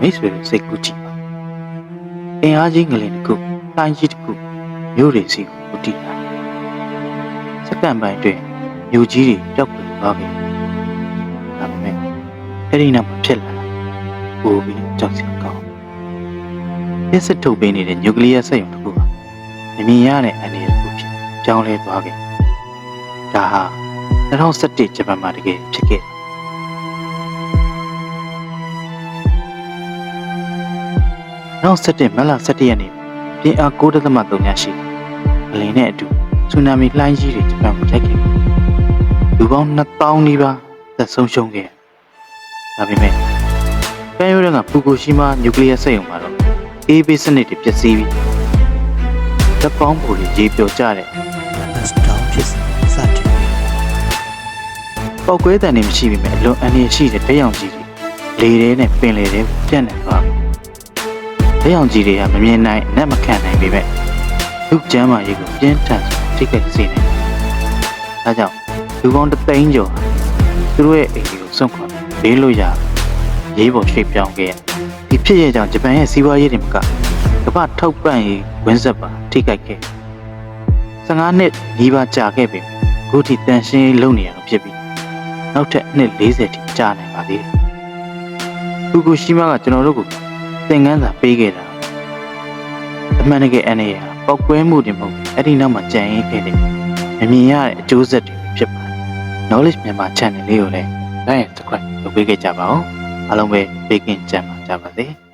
မိတ်ဆွေတို့စိတ်ကူးကြည့်ပါအင်အားကြီးငလင်တစ်ခုတိုင်းကြီးတစ်ခုမြို့တွေစီကိုတည်လာစက္ကန့်ပိုင်းအတွင်းမြို့ကြီးတွေပျောက်ကွယ်သွားခဲ့ဒါပေမဲ့အဲ့ဒီနောက်မှာဖြစ်လာပိုးပြီးကြောက်စရာကောင်းပြစ်စစ်ထုတ်ပေးနေတဲ့နျူကလ িয়ার စက်ရုံတစ်ခုဟာမမြင်ရတဲ့အနေအထားဖြစ်ပြောင်းလဲသွားခဲ့ဒါဟာ2017ဂျပန်မှာတကယ်ဖြစ်ခဲ့2017မတ်လ17ရက်နေ့ပြင်းအား9.3 ရှိအလင်းနဲ့အတူဆူနာမီလှိုင်းကြီးတွေဂျပန်ကိုတိုက်ခဲ့လူပေါင်း2000နီးပါးသက်ဆုံးရှုံးခဲ့ဒါပေမဲ့ပန်းရိုးကဖူကူရှီမာနျူကလ িয়ার စက်ရုံမှာတော့အေးဘေးစနစ်တွေပျက်စီးပြီးတပ်ပေါင်းပုံတွေရေပြောကျတဲ့တောင်ဖြစ်စတဲ့ပောက်ကွဲတန်တွေမရှိပေမဲ့အလွန်အန္တရာယ်ရှိတဲ့ဓာတ်ရောင်ကြီးတွေလေထဲနဲ့ပင်လေထဲပြန့်နေသွားတယ်ဓာတ်ရောင်ကြီးတွေကမမြင်နိုင်အနက်မခံနိုင်ပေမဲ့လူကျမ်းမာရေးကိုပြင်းထန်စွာထိခိုက်စေနေတယ်။ဒါကြောင့်လူပေါင်း3သိန်းကျော်သူတို့ရဲ့အိမ်တွေကိုစွန့်ခွာဘေးလွတ်ရာရေးပေါ်ရွှေ့ပြောင်းခဲ့ဒီဖြစ်ရကြောင့်ဂျပန်ရဲ့စီးပွားရေးတွေမှာကမ္ဘာထောက်ပံ့ရေးဝန်ဆက်ပါထိခိုက်ခဲ့15နှစ်နီးပါးကြာခဲ့ပြီအခုထိတန်ရှင်းလုပ်နေရတော့ဖြစ်ပြီးနောက်ထပ်နှစ်40ထိကြာနိုင်ပါသေးတယ်ဖူကူရှီမာကကျွန်တော်တို့ကိုသင်ခန်းစာပေးခဲ့တာအမှန်တကယ်အနေရပောက်ကွဲမှုတွေမဟုတ်အဲ့ဒီနောက်မှာကြံရင်းခဲ့တယ်မမြင်ရတဲ့အကျိုးဆက်တွေဖြစ်ပါတယ် Knowledge မြန်မာ channel လေးကိုလည်း like and subscribe လုပ်ပေးခဲ့ကြပါဦးအားလုံးပဲဘေးကင်းကြပါစေ